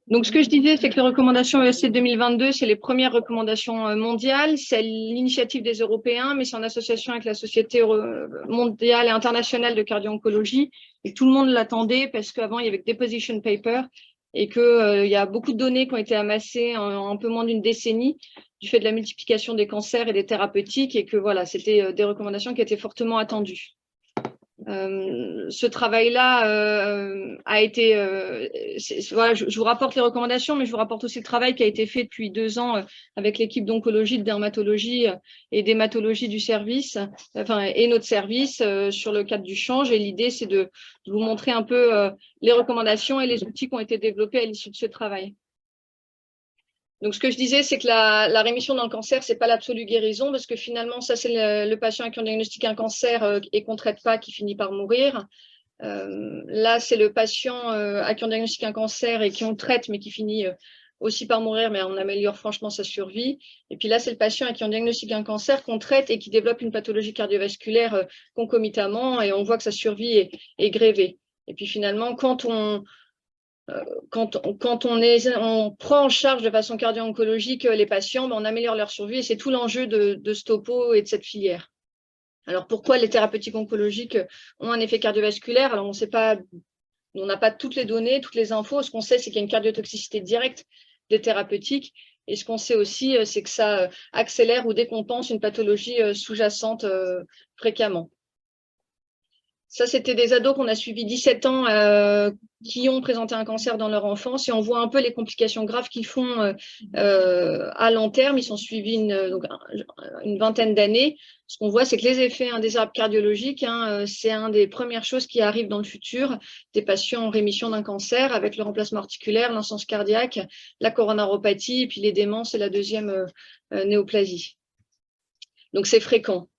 Donc, ce que je disais, c'est que les recommandations ESC 2022, c'est les premières recommandations mondiales. C'est l'initiative des Européens, mais c'est en association avec la Société mondiale et internationale de cardio-oncologie. Et tout le monde l'attendait parce qu'avant, il y avait que des position papers et qu'il y a beaucoup de données qui ont été amassées en un peu moins d'une décennie du fait de la multiplication des cancers et des thérapeutiques et que voilà, c'était des recommandations qui étaient fortement attendues. Ce travail-là a été, voilà, je vous rapporte les recommandations, mais je vous rapporte aussi le travail qui a été fait depuis 2 ans avec l'équipe d'oncologie, de dermatologie et d'hématologie du service, et notre service sur le cadre du change. Et l'idée, c'est de vous montrer un peu les recommandations et les outils qui ont été développés à l'issue de ce travail. Donc, ce que je disais, c'est que la rémission dans le cancer, c'est pas l'absolue guérison, parce que finalement, ça, c'est le patient à qui on diagnostique un cancer et qu'on traite pas qui finit par mourir. Là, c'est le patient à qui on diagnostique un cancer et qui on traite, mais qui finit aussi par mourir, mais on améliore franchement sa survie. Et puis là, c'est le patient à qui on diagnostique un cancer qu'on traite et qui développe une pathologie cardiovasculaire concomitamment, et on voit que sa survie est grévée. Et puis finalement, quand on prend en charge de façon cardio-oncologique les patients, on améliore leur survie et c'est tout l'enjeu de ce topo et de cette filière. Alors, pourquoi les thérapeutiques oncologiques ont un effet cardiovasculaire? Alors, on sait pas, on n'a pas toutes les données, toutes les infos. Ce qu'on sait, c'est qu'il y a une cardiotoxicité directe des thérapeutiques. Et ce qu'on sait aussi, c'est que ça accélère ou décompense une pathologie sous-jacente fréquemment. Ça, c'était des ados qu'on a suivis 17 ans qui ont présenté un cancer dans leur enfance et on voit un peu les complications graves qu'ils font à long terme. Ils sont suivis une vingtaine d'années. Ce qu'on voit, c'est que les effets indésirables cardiologiques, c'est une des premières choses qui arrivent dans le futur des patients en rémission d'un cancer avec le remplacement articulaire, l'insuffisance cardiaque, la coronaropathie et puis les démences et la deuxième néoplasie. Donc, c'est fréquent.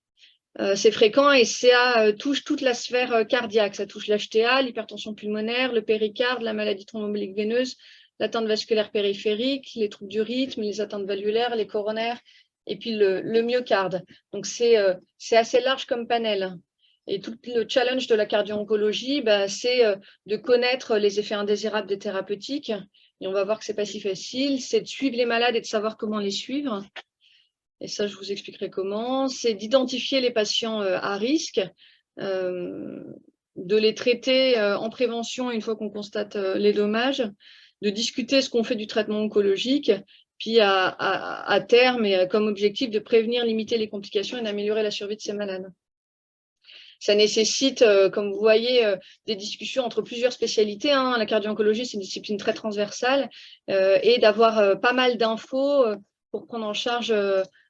C'est fréquent et ça touche toute la sphère cardiaque. Ça touche l'HTA, l'hypertension pulmonaire, le péricarde, la maladie thromboembolique veineuse, l'atteinte vasculaire périphérique, les troubles du rythme, les atteintes valvulaires, les coronaires et puis le myocarde. Donc, c'est assez large comme panel. Et tout le challenge de la cardio-oncologie, c'est de connaître les effets indésirables des thérapeutiques. Et on va voir que c'est pas si facile. C'est de suivre les malades et de savoir comment les suivre. Et ça, je vous expliquerai comment. C'est d'identifier les patients à risque, de les traiter en prévention une fois qu'on constate les dommages, de discuter ce qu'on fait du traitement oncologique, puis à terme et comme objectif de prévenir, limiter les complications et d'améliorer la survie de ces malades. Ça nécessite, comme vous voyez, des discussions entre plusieurs spécialités. La cardio-oncologie, c'est une discipline très transversale et d'avoir pas mal d'infos pour prendre en charge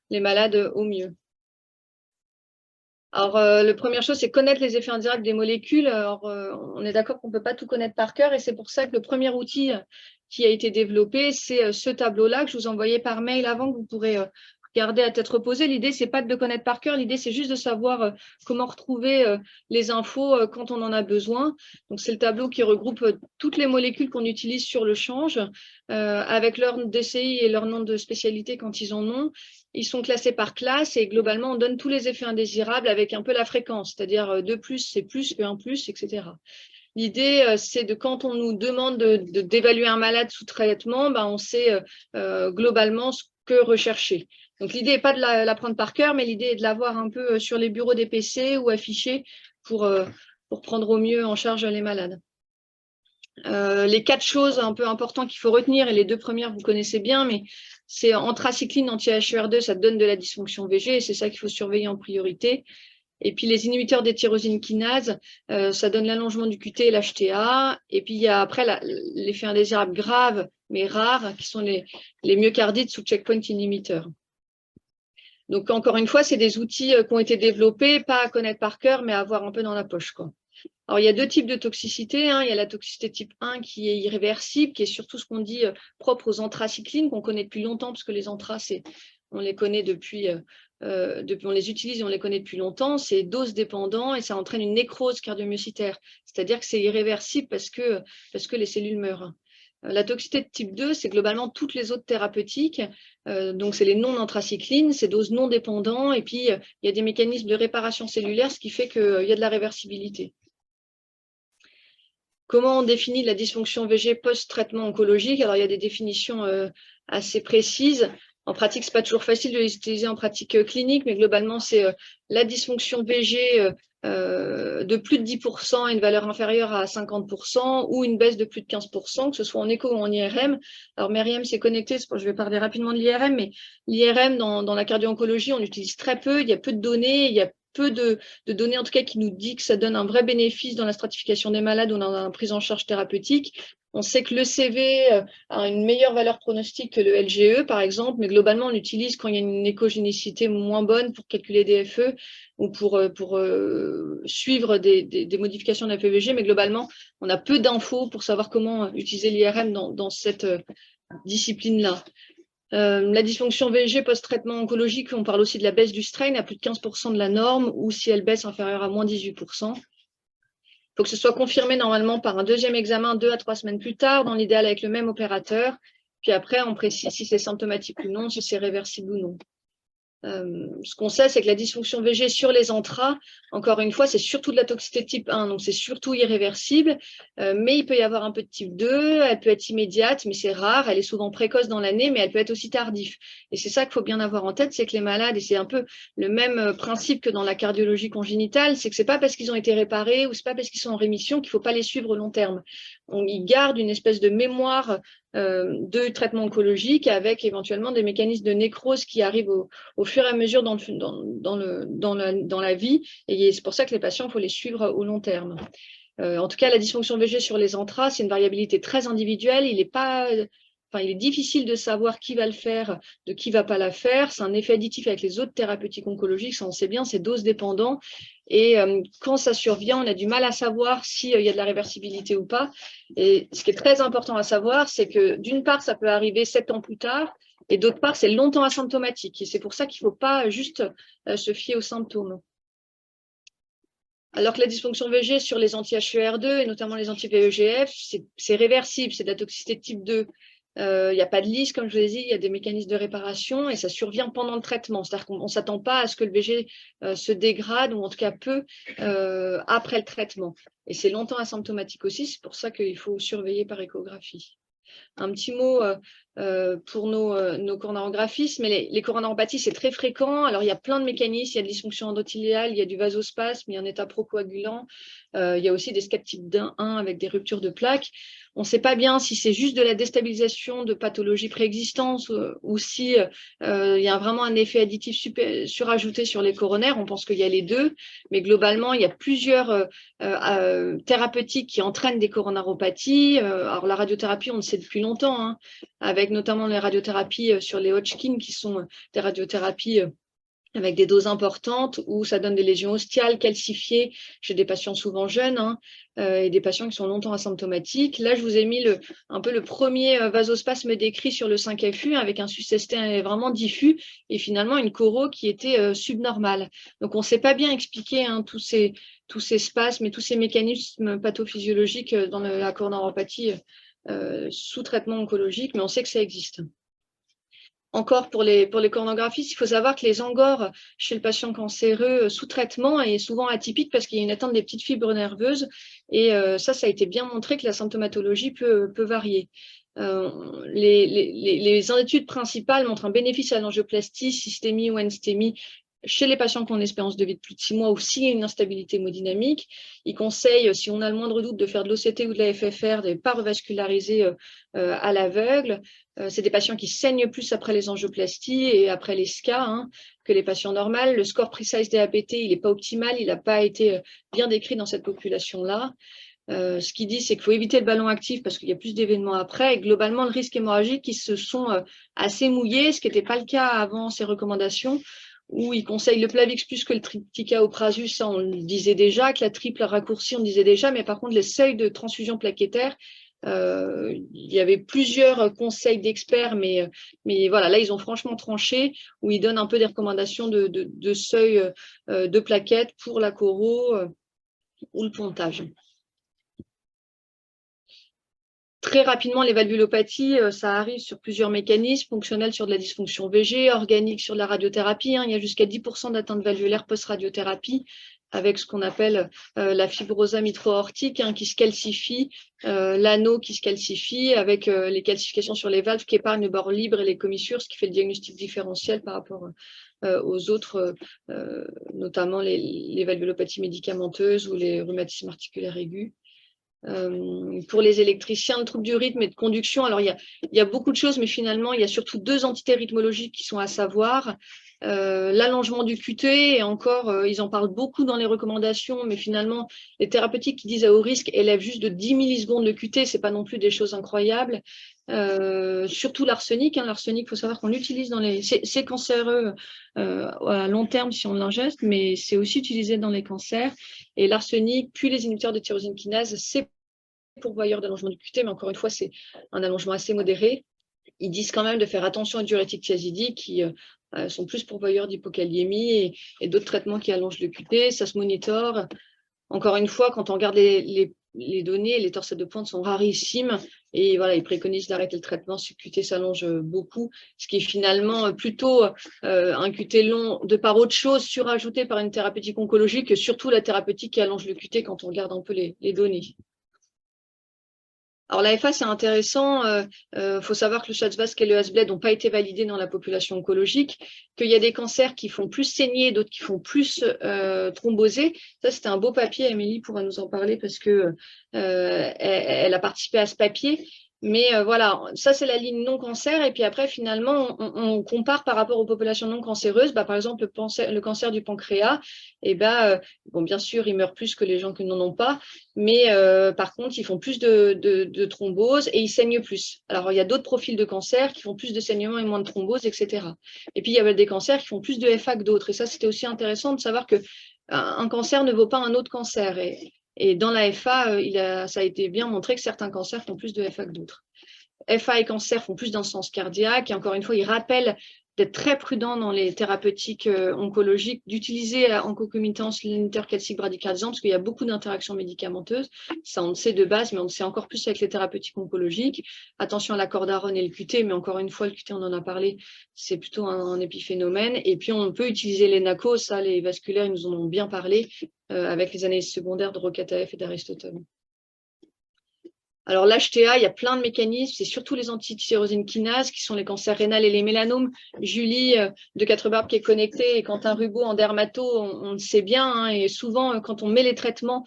les malades au mieux. Alors, la première chose, c'est connaître les effets indirects des molécules. Alors, on est d'accord qu'on ne peut pas tout connaître par cœur et c'est pour ça que le premier outil qui a été développé, c'est ce tableau-là que je vous envoyais par mail avant, que vous pourrez regarder à tête reposée. L'idée, c'est pas de le connaître par cœur. L'idée, c'est juste de savoir comment retrouver les infos quand on en a besoin. Donc, c'est le tableau qui regroupe toutes les molécules qu'on utilise sur le change avec leur DCI et leur nom de spécialité quand ils en ont. Ils sont classés par classe et globalement, on donne tous les effets indésirables avec un peu la fréquence, c'est-à-dire 2+, c'est plus, E1+, etc. L'idée, c'est de quand on nous demande d'évaluer un malade sous traitement, on sait globalement ce que rechercher. Donc, l'idée n'est pas de la prendre par cœur, mais l'idée est de l'avoir un peu sur les bureaux des PC ou affichée pour prendre au mieux en charge les malades. Les 4 choses un peu importantes qu'il faut retenir, et les 2 premières, vous connaissez bien, mais c'est anthracycline, anti-HER2, ça donne de la dysfonction VG, et c'est ça qu'il faut surveiller en priorité. Et puis, les inhibiteurs des tyrosine kinase, ça donne l'allongement du QT et l'HTA. Et puis, il y a après l'effet indésirable grave, mais rare, qui sont les myocardites sous checkpoint inhibiteur. Donc, encore une fois, c'est des outils qui ont été développés, pas à connaître par cœur, mais à avoir un peu dans la poche, quoi. Alors, il y a 2 types de toxicité. Il y a la toxicité type 1 qui est irréversible, qui est surtout ce qu'on dit propre aux anthracyclines, qu'on connaît depuis longtemps, parce que les anthraces, on les connaît depuis, on les utilise et on les connaît depuis longtemps. C'est dose dépendant et ça entraîne une nécrose cardiomyocytaire, c'est-à-dire que c'est irréversible parce que les cellules meurent. La toxicité de type 2, c'est globalement toutes les autres thérapeutiques. Donc, c'est les non-anthracyclines, c'est doses non dépendants. Et puis, il y a des mécanismes de réparation cellulaire, ce qui fait qu'il y a de la réversibilité. Comment on définit la dysfonction VG post-traitement oncologique? Alors, il y a des définitions assez précises. En pratique, ce n'est pas toujours facile de les utiliser en pratique clinique, mais globalement, c'est la dysfonction VG de plus de 10% et une valeur inférieure à 50% ou une baisse de plus de 15%, que ce soit en écho ou en IRM. Alors, Myriam s'est connectée, je vais parler rapidement de l'IRM, mais l'IRM, dans la cardio-oncologie, on l'utilise très peu, il y a peu de données, il y a peu de données, en tout cas, qui nous dit que ça donne un vrai bénéfice dans la stratification des malades ou dans la prise en charge thérapeutique. On sait que le CV a une meilleure valeur pronostique que le LGE, par exemple, mais globalement, on l'utilise quand il y a une échogénicité moins bonne pour calculer des FE ou pour suivre des modifications de la PVG, mais globalement, on a peu d'infos pour savoir comment utiliser l'IRM dans cette discipline-là. La dysfonction VG post-traitement oncologique, on parle aussi de la baisse du strain à plus de 15% de la norme, ou si elle baisse inférieure à moins 18%. Il faut que ce soit confirmé normalement par un deuxième examen 2 à 3 semaines plus tard, dans l'idéal avec le même opérateur. Puis après, on précise si c'est symptomatique ou non, si c'est réversible ou non. Ce qu'on sait, c'est que la dysfonction VG sur les intras, encore une fois, c'est surtout de la toxicité de type 1, donc c'est surtout irréversible, mais il peut y avoir un peu de type 2, elle peut être immédiate, mais c'est rare, elle est souvent précoce dans l'année, mais elle peut être aussi tardive. Et c'est ça qu'il faut bien avoir en tête, c'est que les malades, et c'est un peu le même principe que dans la cardiologie congénitale, c'est que c'est pas parce qu'ils ont été réparés ou c'est pas parce qu'ils sont en rémission qu'il faut pas les suivre au long terme. Ils gardent une espèce de mémoire de traitement oncologique avec éventuellement des mécanismes de nécrose qui arrivent au fur et à mesure dans la vie. Et c'est pour ça que les patients, il faut les suivre au long terme. En tout cas, la dysfonction VG sur les intras, c'est une variabilité très individuelle. Il est difficile de savoir qui va le faire, de qui ne va pas la faire. C'est un effet additif avec les autres thérapeutiques oncologiques, ça on sait bien, c'est dose dépendant. Et quand ça survient, on a du mal à savoir s'il y a de la réversibilité ou pas. Et ce qui est très important à savoir, c'est que d'une part, ça peut arriver 7 ans plus tard, et d'autre part, c'est longtemps asymptomatique. Et c'est pour ça qu'il ne faut pas juste se fier aux symptômes. Alors que la dysfonction VG sur les anti-HER2 et notamment les anti-VEGF, c'est réversible, c'est de la toxicité de type 2. Il n'y a pas de liste, comme je vous l'ai dit, il y a des mécanismes de réparation et ça survient pendant le traitement. C'est-à-dire qu'on ne s'attend pas à ce que le VG se dégrade ou en tout cas peu après le traitement. Et c'est longtemps asymptomatique aussi, c'est pour ça qu'il faut surveiller par échographie. Un petit mot pour nos coronarographismes, mais les coronaropathies, c'est très fréquent. Alors, il y a plein de mécanismes. Il y a de dysfonction endothéliale, il y a du vasospasme, il y a un état procoagulant. Il y a aussi des SCAD type 1 avec des ruptures de plaques. On ne sait pas bien si c'est juste de la déstabilisation de pathologies préexistantes ou si il y a vraiment un effet additif surajouté sur les coronaires. On pense qu'il y a les deux, mais globalement, il y a plusieurs thérapeutiques qui entraînent des coronaropathies. Alors, la radiothérapie, on le sait depuis longtemps, hein, avec notamment les radiothérapies sur les Hodgkin, qui sont des radiothérapies avec des doses importantes où ça donne des lésions ostiales calcifiées chez des patients souvent jeunes et des patients qui sont longtemps asymptomatiques. Là, je vous ai mis un peu le premier vasospasme décrit sur le 5FU avec un sus-ST vraiment diffus et finalement une choro qui était subnormale. Donc, on ne sait pas bien expliquer tous ces spasmes et tous ces mécanismes pathophysiologiques dans la coronaropathie sous traitement oncologique, mais on sait que ça existe. Encore pour les coronographistes, il faut savoir que les angores chez le patient cancéreux sous traitement est souvent atypique parce qu'il y a une atteinte des petites fibres nerveuses et ça a été bien montré que la symptomatologie peut varier. Les études principales montrent un bénéfice à l'angioplastie, systémie ou anestémie chez les patients qui ont une espérance de vie de plus de 6 mois ou s'il y a une instabilité hémodynamique. Ils conseillent, si on a le moindre doute, de faire de l'OCT ou de la FFR, de ne pas revasculariser à l'aveugle. C'est des patients qui saignent plus après les angioplasties et après les SCA que les patients normaux. Le score Precise DAPT, il n'est pas optimal, il n'a pas été bien décrit dans cette population-là. Ce qu'il dit, c'est qu'il faut éviter le ballon actif parce qu'il y a plus d'événements après. Et globalement, le risque hémorragique, ils se sont assez mouillés, ce qui n'était pas le cas avant ces recommandations, où il conseille le Plavix plus que le Tritica au Prasus, ça on le disait déjà, que la triple raccourcie on le disait déjà, mais par contre les seuils de transfusion plaquettaire, il y avait plusieurs conseils d'experts, mais voilà, là ils ont franchement tranché, où ils donnent un peu des recommandations de seuil de plaquettes pour la choro ou le pontage. Très rapidement, les valvulopathies, ça arrive sur plusieurs mécanismes, fonctionnels sur de la dysfonction VG, organique sur de la radiothérapie. Il y a jusqu'à 10% d'atteinte valvulaire post-radiothérapie. avec ce qu'on appelle la fibrosa mitro-aortique qui se calcifie, l'anneau qui se calcifie, avec les calcifications sur les valves qui épargnent le bord libre et les commissures, ce qui fait le diagnostic différentiel par rapport aux autres, notamment les valvulopathies médicamenteuses ou les rhumatismes articulaires aigus. Pour les électriciens, le trouble du rythme et de conduction, alors il y a beaucoup de choses, mais finalement, il y a surtout deux entités rythmologiques qui sont à savoir. L'allongement du QT, et encore, ils en parlent beaucoup dans les recommandations, mais finalement, les thérapeutiques qui disent à haut risque élèvent juste de 10 millisecondes le QT, ce n'est pas non plus des choses incroyables. Surtout l'arsenic. L'arsenic, il faut savoir qu'on l'utilise dans les... C'est cancéreux à long terme si on l'ingeste, mais c'est aussi utilisé dans les cancers. Et l'arsenic, puis les inhibiteurs de tyrosine kinase, c'est pourvoyeur d'allongement du QT, mais encore une fois, c'est un allongement assez modéré. Ils disent quand même de faire attention aux diurétiques thiazidiques qui sont plus pourvoyeurs d'hypokaliémie et d'autres traitements qui allongent le QT. Ça se monitore. Encore une fois, quand on regarde les données, les torsades de pointe sont rarissimes et voilà, ils préconisent d'arrêter le traitement si le QT s'allonge beaucoup, ce qui est finalement plutôt un QT long de par autre chose surajouté par une thérapeutique oncologique que surtout la thérapeutique qui allonge le QT quand on regarde un peu les données. Alors l'AFA, c'est intéressant. Faut savoir que le Schwarzbach et le Hasbled n'ont pas été validés dans la population oncologique, qu'il y a des cancers qui font plus saigner, d'autres qui font plus thromboser. Ça, c'était un beau papier. Amélie pourra nous en parler parce que elle a participé à ce papier. Mais voilà, ça c'est la ligne non-cancer. Et puis après, finalement, on compare par rapport aux populations non cancéreuses. Par exemple, le cancer du pancréas, bon, bien sûr, ils meurent plus que les gens qui n'en ont pas. Mais par contre, ils font plus de thrombose et ils saignent plus. Alors, il y a d'autres profils de cancer qui font plus de saignement et moins de thrombose, etc. Et puis, il y a des cancers qui font plus de FA que d'autres. Et ça, c'était aussi intéressant de savoir qu'un cancer ne vaut pas un autre cancer. Et dans la FA, ça a été bien montré que certains cancers font plus de FA que d'autres. FA et cancer font plus d'insuffisance cardiaque. Et encore une fois, ils rappellent d'être très prudent dans les thérapeutiques oncologiques, d'utiliser en concomitance l'inhibiteur calcique bradycardisant, parce qu'il y a beaucoup d'interactions médicamenteuses. Ça, on le sait de base, mais on le sait encore plus avec les thérapeutiques oncologiques. Attention à la cordárone et le QT, mais encore une fois, le QT, on en a parlé, c'est plutôt un épiphénomène. Et puis, on peut utiliser les NACO, ça, les vasculaires, ils nous en ont bien parlé, avec les analyses secondaires de Rokataev et d'Aristotle. Alors l'HTA, il y a plein de mécanismes, c'est surtout les antityrosine kinases qui sont les cancers rénals et les mélanomes. Julie de Quatre-Barbes qui est connectée et Quentin Rubaud en dermato, on le sait bien, et souvent quand on met les traitements,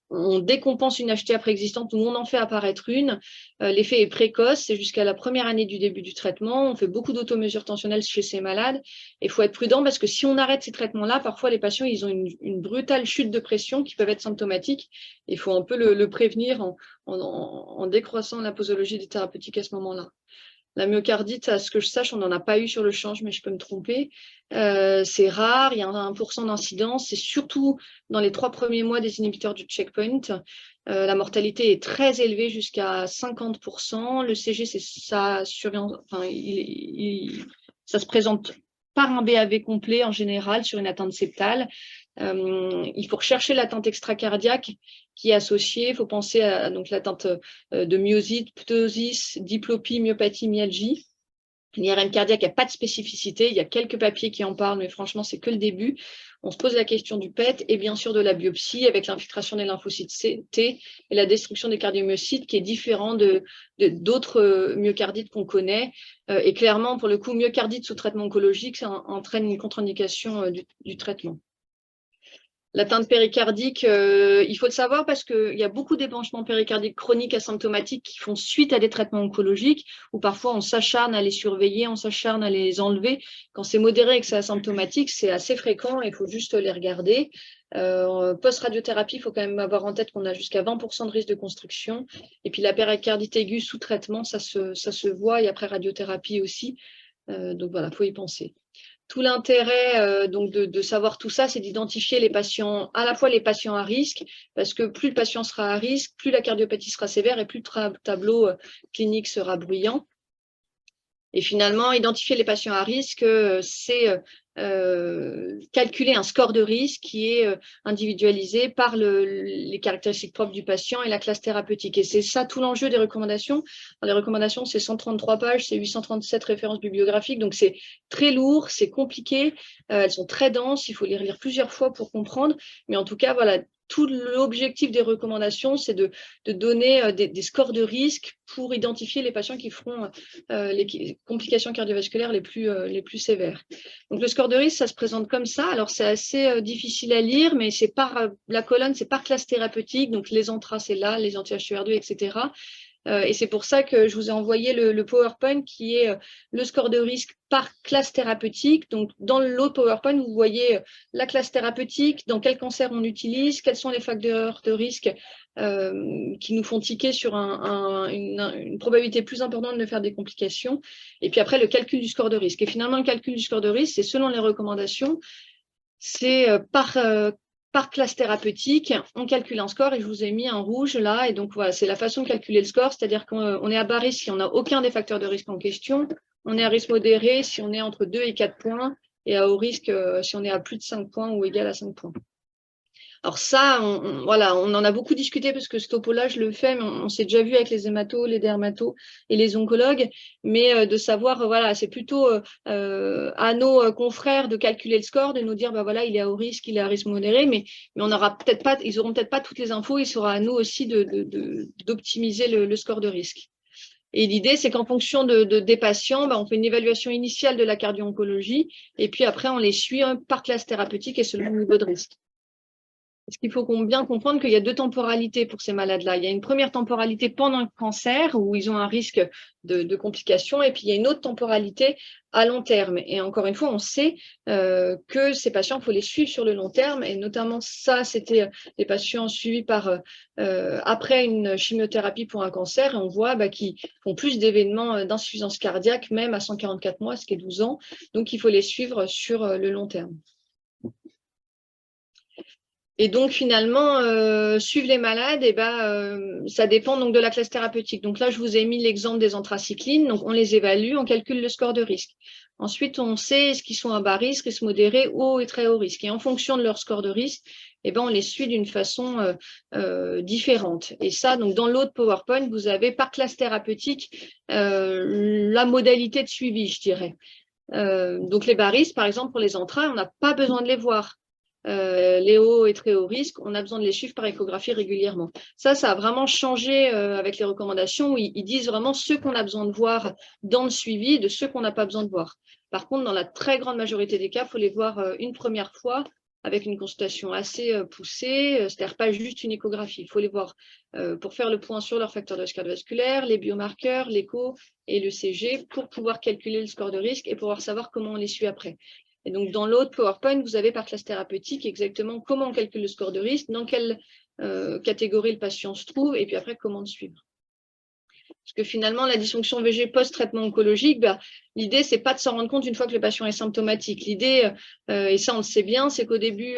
on décompense une HTA préexistante ou on en fait apparaître une. L'effet est précoce, c'est jusqu'à la première année du début du traitement. On fait beaucoup d'automesures tensionnelles chez ces malades. Il faut être prudent parce que si on arrête ces traitements-là, parfois les patients ils ont une brutale chute de pression qui peuvent être symptomatiques. Il faut un peu le prévenir en décroissant la posologie des thérapeutiques à ce moment-là. La myocardite, à ce que je sache, on n'en a pas eu sur le change, mais je peux me tromper. C'est rare, il y a 1% d'incidence. C'est surtout dans les 3 premiers mois des inhibiteurs du checkpoint. La mortalité est très élevée, jusqu'à 50%. Le CG, ça se présente par un BAV complet en général sur une atteinte septale. Il faut rechercher l'atteinte extracardiaque qui est associée. Il faut penser à l'atteinte de myosite, ptosis, diplopie, myopathie, myalgie. L'IRM cardiaque, il n'y a pas de spécificité. Il y a quelques papiers qui en parlent, mais franchement, c'est que le début. On se pose la question du PET et bien sûr de la biopsie avec l'infiltration des lymphocytes T et la destruction des cardiomyocytes qui est différent d'autres myocardites qu'on connaît. Et clairement, pour le coup, myocardite sous traitement oncologique, ça entraîne une contre-indication du traitement. L'atteinte péricardique, il faut le savoir parce qu'il y a beaucoup d'épanchements péricardiques chroniques asymptomatiques qui font suite à des traitements oncologiques où parfois on s'acharne à les surveiller, on s'acharne à les enlever. Quand c'est modéré et que c'est asymptomatique, c'est assez fréquent et il faut juste les regarder. Post-radiothérapie, il faut quand même avoir en tête qu'on a jusqu'à 20% de risque de construction. Et puis la péricardite aiguë sous traitement, ça se voit, et après radiothérapie aussi. Donc voilà, il faut y penser. Tout l'intérêt de savoir tout ça, c'est d'identifier les patients, à la fois les patients à risque, parce que plus le patient sera à risque, plus la cardiopathie sera sévère et plus le tableau clinique sera bruyant. Et finalement, identifier les patients à risque, c'est calculer un score de risque qui est individualisé par les caractéristiques propres du patient et la classe thérapeutique. Et c'est ça tout l'enjeu des recommandations. Alors, les recommandations, c'est 133 pages, c'est 837 références bibliographiques, donc c'est très lourd, c'est compliqué, elles sont très denses, il faut les relire plusieurs fois pour comprendre. Mais en tout cas, voilà, tout l'objectif des recommandations, c'est de donner des scores de risque pour identifier les patients qui feront les complications cardiovasculaires les plus sévères. Donc, le score de risque, ça se présente comme ça. Alors, c'est assez difficile à lire, mais c'est par la colonne, c'est par classe thérapeutique. Donc, les antras, c'est là, les anti-HER2, etc. Et c'est pour ça que je vous ai envoyé le PowerPoint qui est le score de risque par classe thérapeutique. Donc, dans l'autre PowerPoint, vous voyez la classe thérapeutique, dans quel cancer on utilise, quels sont les facteurs de risque qui nous font tiquer sur une probabilité plus importante de faire des complications. Et puis après, le calcul du score de risque. Et finalement, le calcul du score de risque, c'est selon les recommandations, c'est par classe thérapeutique, on calcule un score et je vous ai mis un rouge là. Et donc, voilà, c'est la façon de calculer le score, c'est-à-dire qu'on est à bas risque si on n'a aucun des facteurs de risque en question. On est à risque modéré si on est entre 2 et 4 points et à haut risque si on est à plus de 5 points ou égal à 5 points. Alors ça, voilà, on en a beaucoup discuté parce que ce topo-là, je le fais, mais on s'est déjà vu avec les hématos, les dermatos et les oncologues, mais de savoir, voilà, c'est plutôt à nos confrères de calculer le score, de nous dire, bah voilà, il est à haut risque, il est à risque modéré, mais on aura peut-être pas, ils auront peut-être pas toutes les infos, il sera à nous aussi d'optimiser le score de risque. Et l'idée, c'est qu'en fonction des patients, bah, on fait une évaluation initiale de la cardio-oncologie, et puis après, on les suit par classe thérapeutique et selon le niveau de risque. Parce qu'il faut bien comprendre qu'il y a deux temporalités pour ces malades-là. Il y a une première temporalité pendant le cancer où ils ont un risque de complications et puis il y a une autre temporalité à long terme. Et encore une fois, on sait que ces patients, il faut les suivre sur le long terme et notamment ça, c'était les patients suivis après une chimiothérapie pour un cancer et on voit qu'ils font plus d'événements d'insuffisance cardiaque même à 144 mois, ce qui est 12 ans. Donc, il faut les suivre sur le long terme. Et donc, finalement, suivre les malades, ça dépend donc de la classe thérapeutique. Donc là, je vous ai mis l'exemple des anthracyclines. Donc, on les évalue, on calcule le score de risque. Ensuite, on sait ce qu'ils sont à bas risque, risque modéré, haut et très haut risque. Et en fonction de leur score de risque, on les suit d'une façon différente. Et ça, donc dans l'autre PowerPoint, vous avez par classe thérapeutique la modalité de suivi, je dirais. Donc, les bas risques, par exemple, pour les antras, on n'a pas besoin de les voir. Les hauts et très hauts risques, on a besoin de les suivre par échographie régulièrement. Ça a vraiment changé avec les recommandations où ils disent vraiment ce qu'on a besoin de voir dans le suivi de ceux qu'on n'a pas besoin de voir. Par contre, dans la très grande majorité des cas, il faut les voir une première fois avec une consultation assez poussée, c'est-à-dire pas juste une échographie. Il faut les voir pour faire le point sur leurs facteurs de risque cardiovasculaire, les biomarqueurs, l'écho et le CG pour pouvoir calculer le score de risque et pouvoir savoir comment on les suit après. Et donc, dans l'autre PowerPoint, vous avez par classe thérapeutique exactement comment on calcule le score de risque, dans quelle catégorie le patient se trouve, et puis après, comment le suivre. Parce que finalement, la dysfonction VG post-traitement oncologique, l'idée, c'est pas de s'en rendre compte une fois que le patient est symptomatique. L'idée, et ça on le sait bien, c'est qu'au début,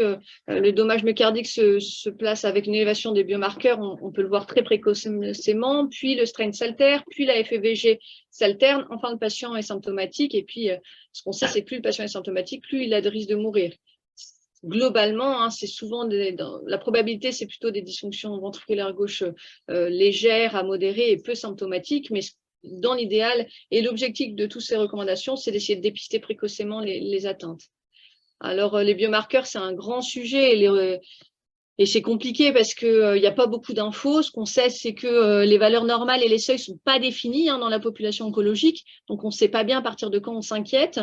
le dommage myocardique se place avec une élévation des biomarqueurs, on peut le voir très précocement, puis le strain s'altère, puis la FEVG s'alterne, enfin le patient est symptomatique, et puis ce qu'on sait, c'est que plus le patient est symptomatique, plus il a de risque de mourir. Globalement, c'est souvent la probabilité, c'est plutôt des dysfonctions ventriculaires gauche légères à modérées et peu symptomatiques, mais dans l'idéal, et l'objectif de toutes ces recommandations, c'est d'essayer de dépister précocement les atteintes. Alors, les biomarqueurs, c'est un grand sujet et c'est compliqué parce qu'il n'y a pas beaucoup d'infos. Ce qu'on sait, c'est que les valeurs normales et les seuils ne sont pas définis dans la population oncologique. Donc, on ne sait pas bien à partir de quand on s'inquiète.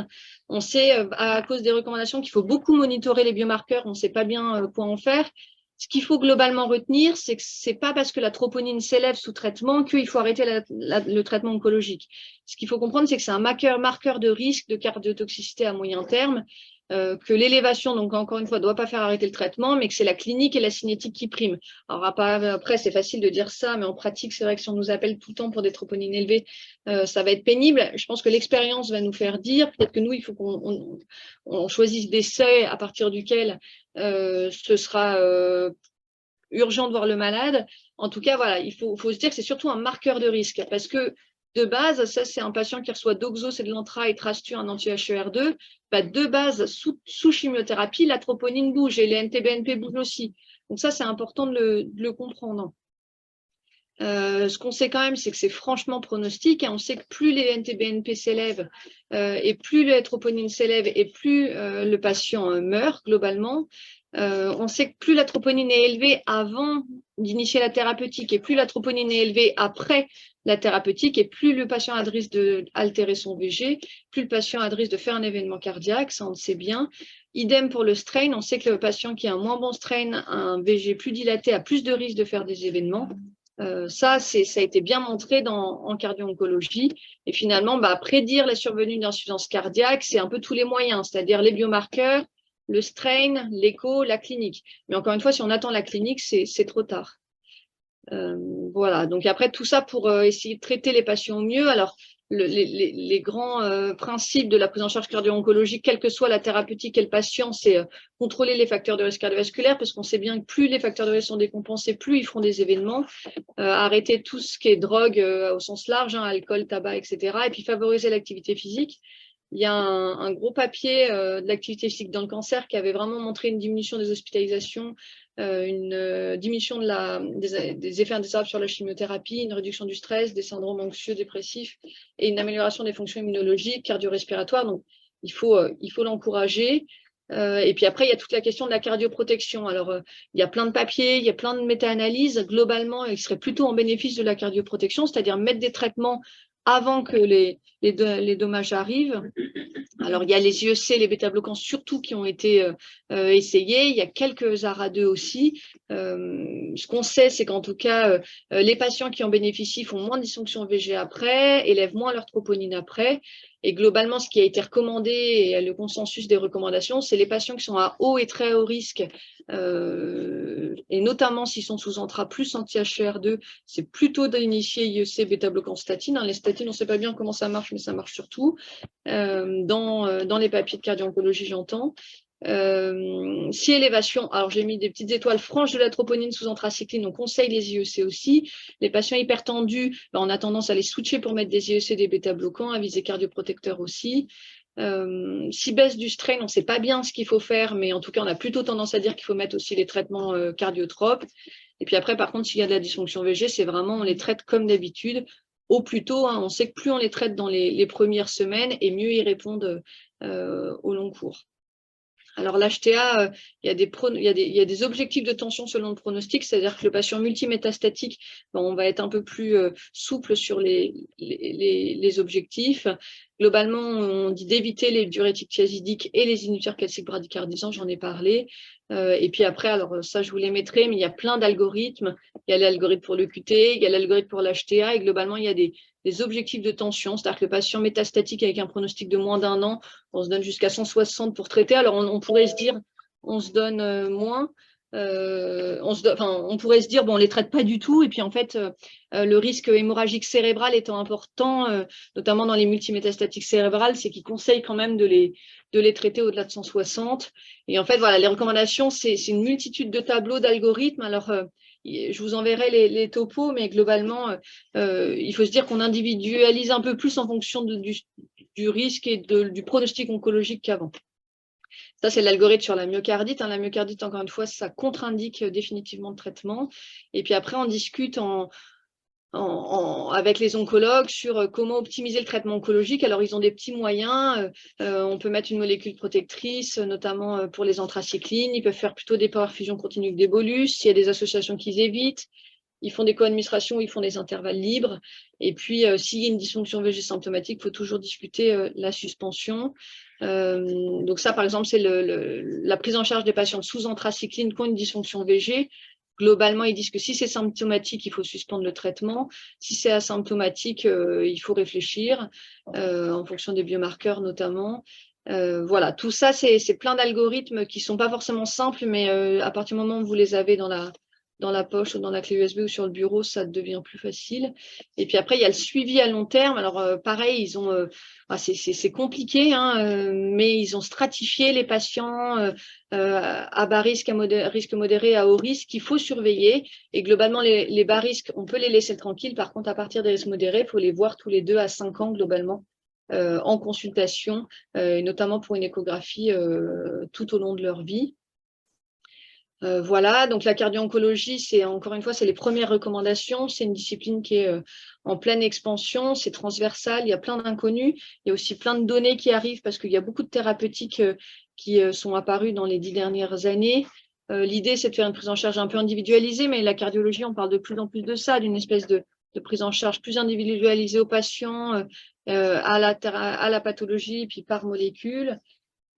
On sait, à cause des recommandations, qu'il faut beaucoup monitorer les biomarqueurs. On ne sait pas bien quoi en faire. Ce qu'il faut globalement retenir, c'est que ce n'est pas parce que la troponine s'élève sous traitement qu'il faut arrêter le traitement oncologique. Ce qu'il faut comprendre, c'est que c'est un marqueur de risque de cardiotoxicité à moyen terme. Que l'élévation, donc encore une fois, ne doit pas faire arrêter le traitement, mais que c'est la clinique et la cinétique qui priment. Alors après, c'est facile de dire ça, mais en pratique, c'est vrai que si on nous appelle tout le temps pour des troponines élevées, ça va être pénible. Je pense que l'expérience va nous faire dire, peut-être que nous, il faut qu'on choisisse des seuils à partir duquel ce sera urgent de voir le malade. En tout cas, voilà, il faut se dire que c'est surtout un marqueur de risque, parce que de base, ça c'est un patient qui reçoit Doxo, c'est de l'antra, et Trastu, un anti-HER2. Bah, de base, sous chimiothérapie, la troponine bouge et les NTBNP bougent aussi. Donc ça, c'est important de le comprendre. Ce qu'on sait quand même, c'est que c'est franchement pronostic. Et on sait que plus les NTBNP s'élèvent et plus les troponines s'élèvent et plus le patient meurt globalement. On sait que plus la troponine est élevée avant d'initier la thérapeutique et plus la troponine est élevée après la thérapeutique et plus le patient a de risque d'altérer son VG, plus le patient a de risque de faire un événement cardiaque, ça on le sait bien. Idem pour le strain, on sait que le patient qui a un moins bon strain, un VG plus dilaté, a plus de risque de faire des événements. Ça a été bien montré en cardio-oncologie. Et finalement, prédire la survenue d'insuffisance cardiaque, c'est un peu tous les moyens, c'est-à-dire les biomarqueurs, le strain, l'écho, la clinique. Mais encore une fois, si on attend la clinique, c'est trop tard. Voilà, donc après tout ça pour essayer de traiter les patients au mieux. Alors, les grands principes de la prise en charge cardio-oncologique, quelle que soit la thérapeutique et le patient, c'est contrôler les facteurs de risque cardiovasculaire, parce qu'on sait bien que plus les facteurs de risque sont décompensés, plus ils feront des événements. Arrêter tout ce qui est drogue au sens large, alcool, tabac, etc. Et puis favoriser l'activité physique. Il y a un gros papier de l'activité physique dans le cancer qui avait vraiment montré une diminution des hospitalisations, une diminution des effets indésirables sur la chimiothérapie, une réduction du stress, des syndromes anxieux, dépressifs et une amélioration des fonctions immunologiques, cardio-respiratoires. Donc, il faut l'encourager. Et puis après, il y a toute la question de la cardioprotection. Alors, il y a plein de papiers, il y a plein de méta-analyses. Globalement, il serait plutôt en bénéfice de la cardioprotection, c'est-à-dire mettre des traitements avant que les dommages arrivent. Alors, il y a les IEC, les bêta-bloquants surtout qui ont été essayés. Il y a quelques ARA2 aussi. Ce qu'on sait, c'est qu'en tout cas, les patients qui en bénéficient font moins de dysfonction VG après, élèvent moins leur troponine après. Et globalement, ce qui a été recommandé, et le consensus des recommandations, c'est les patients qui sont à haut et très haut risque, et notamment s'ils sont sous antra plus anti-HER2, c'est plutôt d'initier IEC bêta-bloquant statine. Les statines, on ne sait pas bien comment ça marche, mais ça marche surtout. Dans les papiers de cardio-oncologie, j'entends. Si élévation, alors j'ai mis des petites étoiles franches de la troponine sous anthracycline, on conseille les IEC aussi. Les patients hypertendus, on a tendance à les switcher pour mettre des IEC, des bêta-bloquants, à visée cardioprotecteur aussi. Si baisse du strain, on ne sait pas bien ce qu'il faut faire, mais en tout cas, on a plutôt tendance à dire qu'il faut mettre aussi les traitements cardiotropes. Et puis après, par contre, s'il y a de la dysfonction VG, c'est vraiment, on les traite comme d'habitude. Au plus tôt, on sait que plus on les traite dans les premières semaines, et mieux ils répondent au long cours. Alors l'HTA, il y a des objectifs de tension selon le pronostic, c'est-à-dire que le patient multimétastatique, on va être un peu plus souple sur les objectifs. Globalement, on dit d'éviter les diurétiques thiazidiques et les inhibiteurs calciques bradycardisants, j'en ai parlé. Et puis après, alors ça je vous les mettrai, mais il y a plein d'algorithmes. Il y a l'algorithme pour le QT, il y a l'algorithme pour l'HTA, et globalement, il y a des objectifs de tension, c'est-à-dire que le patient métastatique avec un pronostic de moins d'1 an, on se donne jusqu'à 160 pour traiter. Alors, on pourrait se dire, on se donne moins. On pourrait se dire, on ne les traite pas du tout. Et puis, en fait, le risque hémorragique cérébral étant important, notamment dans les multimétastatiques cérébrales, c'est qu'ils conseillent quand même de les traiter au-delà de 160. Et en fait, voilà, les recommandations, c'est une multitude de tableaux, d'algorithmes. Alors, je vous enverrai les topos, mais globalement, il faut se dire qu'on individualise un peu plus en fonction du risque et du pronostic oncologique qu'avant. Ça, c'est l'algorithme sur la myocardite. La myocardite, encore une fois, ça contre-indique définitivement le traitement. Et puis après, on discute avec les oncologues sur comment optimiser le traitement oncologique. Alors, ils ont des petits moyens. On peut mettre une molécule protectrice, notamment pour les anthracyclines. Ils peuvent faire plutôt des perfusions continues des bolus. S'il y a des associations qu'ils évitent. Ils font des co-administrations, ils font des intervalles libres. Et puis, s'il y a une dysfonction VG symptomatique, il faut toujours discuter la suspension. Donc ça, par exemple, c'est la prise en charge des patients sous anthracycline qui ont une dysfonction VG. Globalement, ils disent que si c'est symptomatique, il faut suspendre le traitement. Si c'est asymptomatique, il faut réfléchir en fonction des biomarqueurs notamment. Voilà, tout ça, c'est plein d'algorithmes qui ne sont pas forcément simples, mais à partir du moment où vous les avez dans dans la poche ou dans la clé USB ou sur le bureau, ça devient plus facile. Et puis après, il y a le suivi à long terme. Alors, pareil, ils ont, c'est compliqué, hein, mais ils ont stratifié les patients à bas risque, risque modéré, à haut risque, qu'il faut surveiller. Et globalement, les bas risques, on peut les laisser tranquilles. Par contre, à partir des risques modérés, il faut les voir tous les 2 à 5 ans globalement en consultation, et notamment pour une échographie tout au long de leur vie. Voilà, donc la cardio-oncologie, c'est encore une fois, c'est les premières recommandations. C'est une discipline qui est en pleine expansion, c'est transversal, il y a plein d'inconnus, il y a aussi plein de données qui arrivent parce qu'il y a beaucoup de thérapeutiques qui sont apparues dans les 10 dernières années. L'idée, c'est de faire une prise en charge un peu individualisée, mais la cardiologie, on parle de plus en plus de ça, d'une espèce de prise en charge plus individualisée aux patients, à la pathologie, puis par molécule.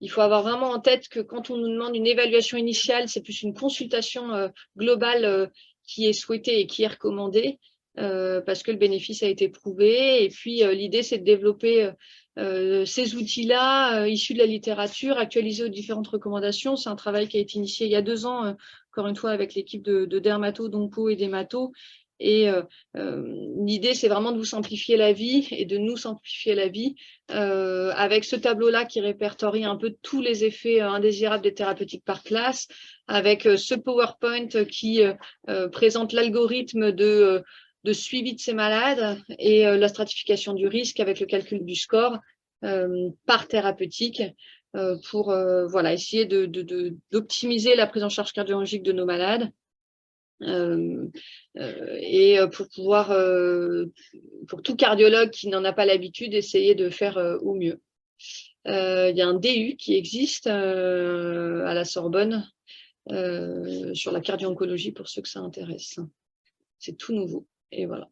Il faut avoir vraiment en tête que quand on nous demande une évaluation initiale, c'est plus une consultation globale qui est souhaitée et qui est recommandée parce que le bénéfice a été prouvé. Et puis, l'idée, c'est de développer ces outils-là issus de la littérature, actualisés aux différentes recommandations. C'est un travail qui a été initié il y a 2 ans, encore une fois, avec l'équipe de dermato, d'onco et d'hémato. Et l'idée, c'est vraiment de vous simplifier la vie et de nous simplifier la vie avec ce tableau-là qui répertorie un peu tous les effets indésirables des thérapeutiques par classe, avec ce PowerPoint qui présente l'algorithme de suivi de ces malades et la stratification du risque avec le calcul du score par thérapeutique pour voilà, essayer d'optimiser la prise en charge cardiologique de nos malades. Et pour pouvoir, pour tout cardiologue qui n'en a pas l'habitude, essayer de faire au mieux. Il y a un DU qui existe à la Sorbonne sur la cardio-oncologie pour ceux que ça intéresse. C'est tout nouveau. Et voilà.